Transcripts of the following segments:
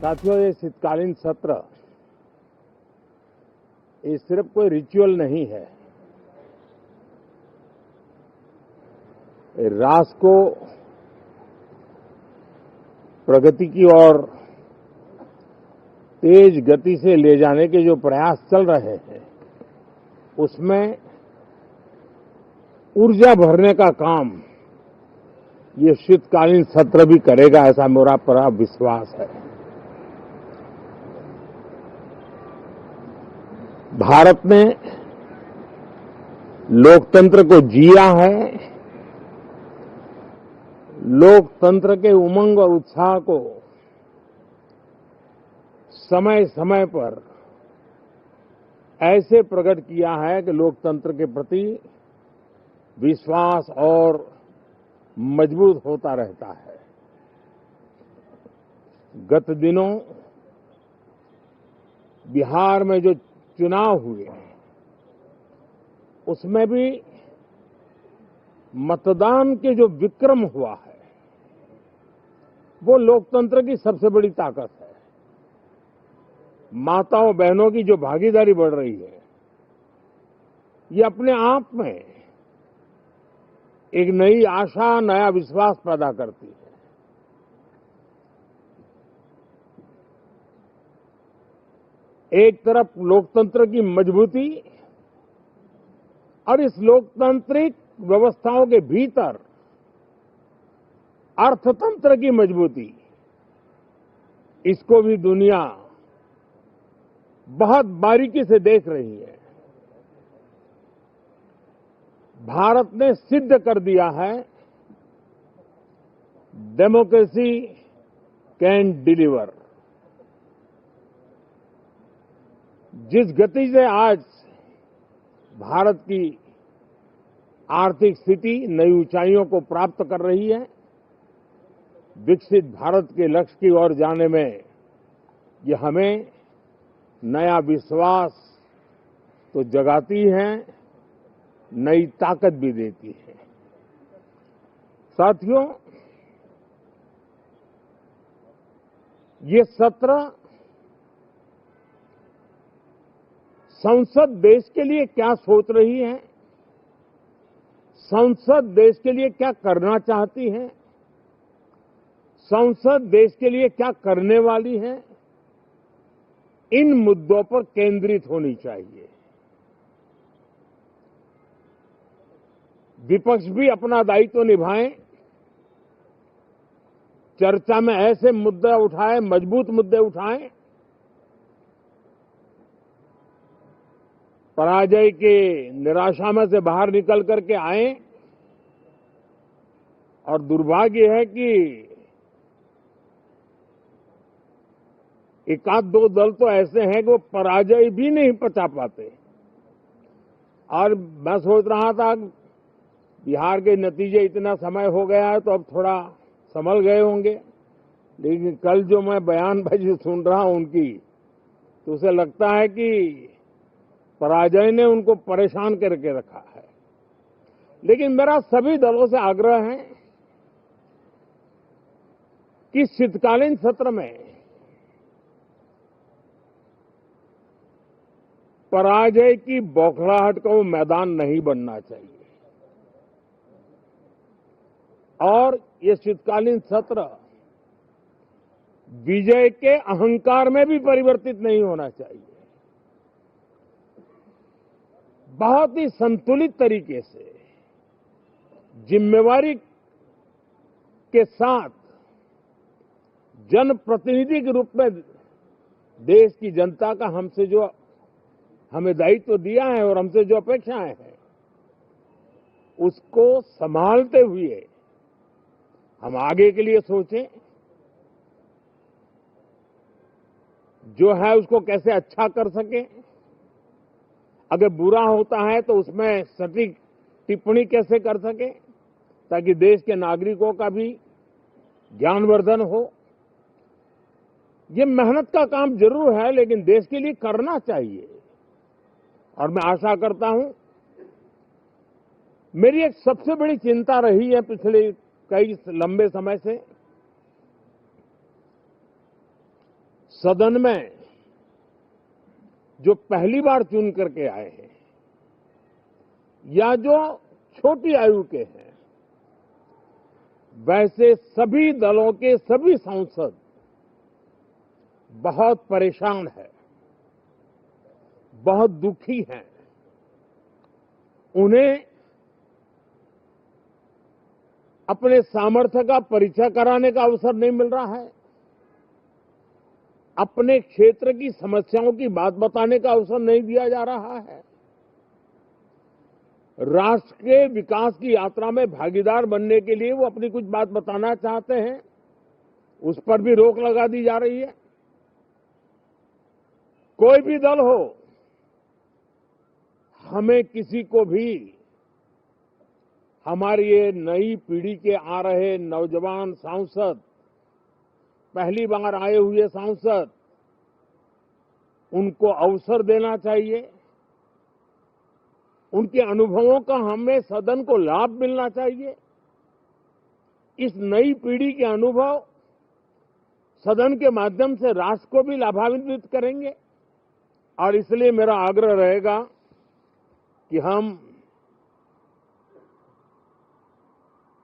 साथियों, ये शीतकालीन सत्र ये सिर्फ कोई रिचुअल नहीं है। राष्ट्र को प्रगति की ओर तेज गति से ले जाने के जो प्रयास चल रहे हैं, उसमें ऊर्जा भरने का काम ये शीतकालीन सत्र भी करेगा, ऐसा मेरा पूरा विश्वास है। भारत ने लोकतंत्र को जिया है, लोकतंत्र के उमंग और उत्साह को समय समय पर ऐसे प्रकट किया है कि लोकतंत्र के प्रति विश्वास और मजबूत होता रहता है। गत दिनों बिहार में जो चुनाव हुए, उसमें भी मतदान के जो विक्रम हुआ है, वो लोकतंत्र की सबसे बड़ी ताकत है। माताओं बहनों की जो भागीदारी बढ़ रही है, ये अपने आप में एक नई आशा, नया विश्वास पैदा करती है। एक तरफ लोकतंत्र की मजबूती और इस लोकतांत्रिक व्यवस्थाओं के भीतर अर्थतंत्र की मजबूती, इसको भी दुनिया बहुत बारीकी से देख रही है। भारत ने सिद्ध कर दिया है, डेमोक्रेसी कैन डिलीवर। जिस गति से आज भारत की आर्थिक स्थिति नई ऊंचाइयों को प्राप्त कर रही है, विकसित भारत के लक्ष्य की ओर जाने में ये हमें नया विश्वास तो जगाती है, नई ताकत भी देती है। साथियों, ये सत्र संसद देश के लिए क्या सोच रही है, संसद देश के लिए क्या करना चाहती है, संसद देश के लिए क्या करने वाली है, इन मुद्दों पर केंद्रित होनी चाहिए। विपक्ष भी अपना दायित्व निभाएं, चर्चा में ऐसे मुद्दे उठाएं, मजबूत मुद्दे उठाएं, पराजय के निराशा में से बाहर निकल करके आए। और दुर्भाग्य है कि एक आध दो दल तो ऐसे हैं कि वो पराजय भी नहीं पचा पाते। और मैं सोच रहा था बिहार के नतीजे इतना समय हो गया है तो अब थोड़ा संभल गए होंगे, लेकिन कल जो मैं बयानबाजी सुन रहा हूं उनकी, तो उसे लगता है कि पराजय ने उनको परेशान करके रखा है। लेकिन मेरा सभी दलों से आग्रह है कि शीतकालीन सत्र में पराजय की बौखलाहट का वो मैदान नहीं बनना चाहिए। और ये शीतकालीन सत्र विजय के अहंकार में भी परिवर्तित नहीं होना चाहिए। बहुत ही संतुलित तरीके से, जिम्मेवारी के साथ, जनप्रतिनिधि के रूप में देश की जनता का हमसे जो हमें दायित्व दिया है और हमसे जो अपेक्षाएं हैं, उसको संभालते हुए हम आगे के लिए सोचें, जो है उसको कैसे अच्छा कर सकें। अगर बुरा होता है तो उसमें सटीक टिप्पणी कैसे कर सके, ताकि देश के नागरिकों का भी ज्ञानवर्धन हो। ये मेहनत का काम जरूर है, लेकिन देश के लिए करना चाहिए। और मैं आशा करता हूं, मेरी एक सबसे बड़ी चिंता रही है पिछले कई लंबे समय से, सदन में जो पहली बार चुन करके आए हैं या जो छोटी आयु के हैं, वैसे सभी दलों के सभी सांसद बहुत परेशान हैं, बहुत दुखी हैं। उन्हें अपने सामर्थ्य का परिचय कराने का अवसर नहीं मिल रहा है, अपने क्षेत्र की समस्याओं की बात बताने का अवसर नहीं दिया जा रहा है। राष्ट्र के विकास की यात्रा में भागीदार बनने के लिए वो अपनी कुछ बात बताना चाहते हैं, उस पर भी रोक लगा दी जा रही है। कोई भी दल हो, हमें किसी को भी हमारी ये नई पीढ़ी के आ रहे नौजवान सांसद, पहली बार आए हुए सांसद, उनको अवसर देना चाहिए। उनके अनुभवों का हमें सदन को लाभ मिलना चाहिए। इस नई पीढ़ी के अनुभव सदन के माध्यम से राष्ट्र को भी लाभान्वित करेंगे और इसलिए मेरा आग्रह रहेगा कि हम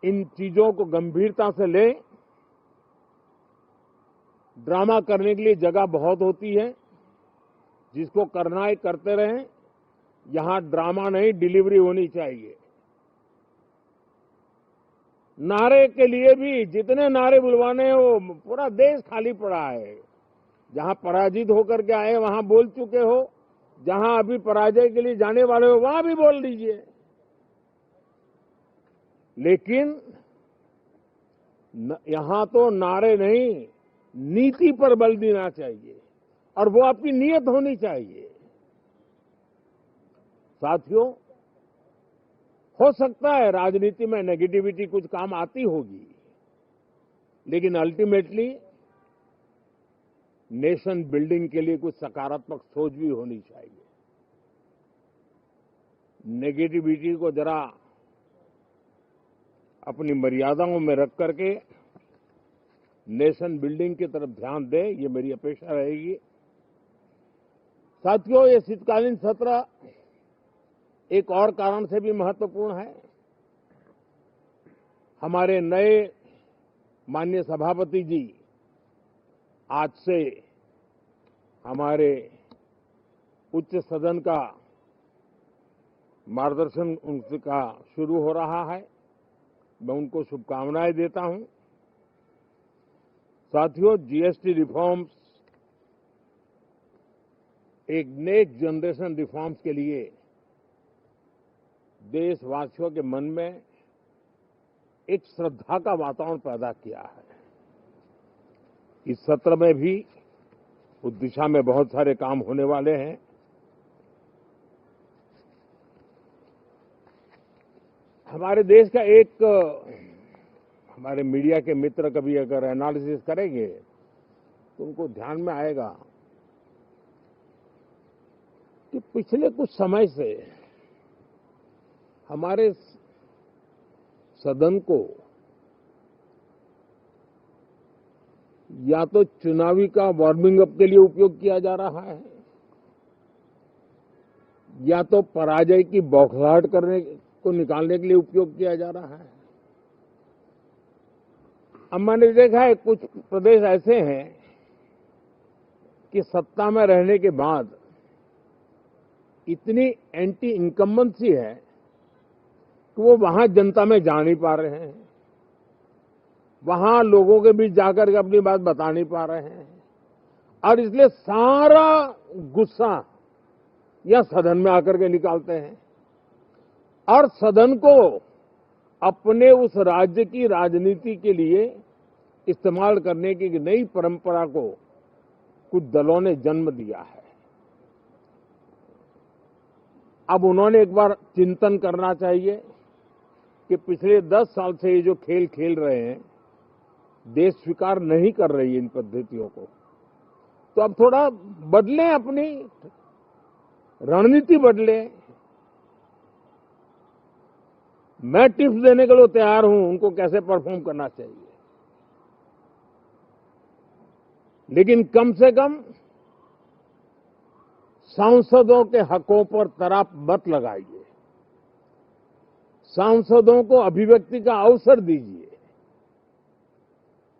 इन चीजों को गंभीरता से लें। ड्रामा करने के लिए जगह बहुत होती है, जिसको करना है करते रहें। यहां ड्रामा नहीं, डिलीवरी होनी चाहिए। नारे के लिए भी जितने नारे बुलवाने हैं, वो पूरा देश खाली पड़ा है। जहां पराजित होकर के आए वहां बोल चुके हो, जहां अभी पराजय के लिए जाने वाले हो वहां भी बोल दीजिए, लेकिन यहां तो नारे नहीं, नीति पर बल देना चाहिए और वो आपकी नीयत होनी चाहिए। साथियों, हो सकता है राजनीति में नेगेटिविटी कुछ काम आती होगी, लेकिन अल्टीमेटली नेशन बिल्डिंग के लिए कुछ सकारात्मक सोच भी होनी चाहिए। नेगेटिविटी को जरा अपनी मर्यादाओं में रख करके नेशन बिल्डिंग की तरफ ध्यान दें, ये मेरी अपेक्षा रहेगी। साथियों, ये शीतकालीन सत्र एक और कारण से भी महत्वपूर्ण है। हमारे नए माननीय सभापति जी आज से हमारे उच्च सदन का मार्गदर्शन उनका शुरू हो रहा है। मैं उनको शुभकामनाएं देता हूं। साथियों, जीएसटी रिफॉर्म्स एक नेक्स्ट जनरेशन रिफॉर्म्स के लिए देशवासियों के मन में एक श्रद्धा का वातावरण पैदा किया है। इस सत्र में भी उस दिशा में बहुत सारे काम होने वाले हैं। हमारे देश का एक हमारे मीडिया के मित्र कभी अगर एनालिसिस करेंगे तो उनको ध्यान में आएगा कि पिछले कुछ समय से हमारे सदन को या तो चुनावी का वार्मिंग अप के लिए उपयोग किया जा रहा है, या तो पराजय की बौखलाहट करने को निकालने के लिए उपयोग किया जा रहा है। अब मैंने देखा है कुछ प्रदेश ऐसे हैं कि सत्ता में रहने के बाद इतनी एंटी इनकम्बेंसी है कि वो वहां जनता में जा नहीं पा रहे हैं, वहां लोगों के बीच जाकर के अपनी बात बता नहीं पा रहे हैं, और इसलिए सारा गुस्सा या सदन में आकर के निकालते हैं और सदन को अपने उस राज्य की राजनीति के लिए इस्तेमाल करने की नई परंपरा को कुछ दलों ने जन्म दिया है। अब उन्होंने एक बार चिंतन करना चाहिए कि पिछले 10 साल से ये जो खेल खेल रहे हैं, देश स्वीकार नहीं कर रही है इन पद्धतियों को, तो अब थोड़ा बदलें, अपनी रणनीति बदलें। मैं टिप्स देने के लिए तैयार हूं उनको कैसे परफॉर्म करना चाहिए। लेकिन कम से कम सांसदों के हकों पर तराप मत लगाइए। सांसदों को अभिव्यक्ति का अवसर दीजिए।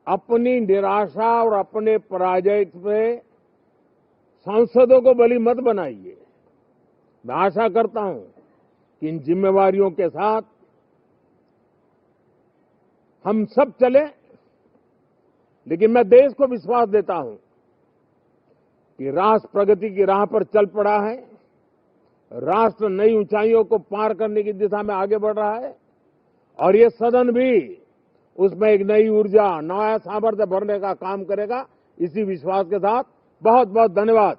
अपनी निराशा और अपने पराजय पे सांसदों को बलि मत बनाइए। मैं आशा करता हूं कि इन जिम्मेवारियों के साथ हम सब चले, लेकिन मैं देश को विश्वास देता हूं कि राष्ट्र प्रगति की राह पर चल पड़ा है। राष्ट्र नई ऊंचाइयों को पार करने की दिशा में आगे बढ़ रहा है और ये सदन भी उसमें एक नई ऊर्जा, नया सामर्थ्य भरने का काम करेगा। इसी विश्वास के साथ बहुत बहुत धन्यवाद।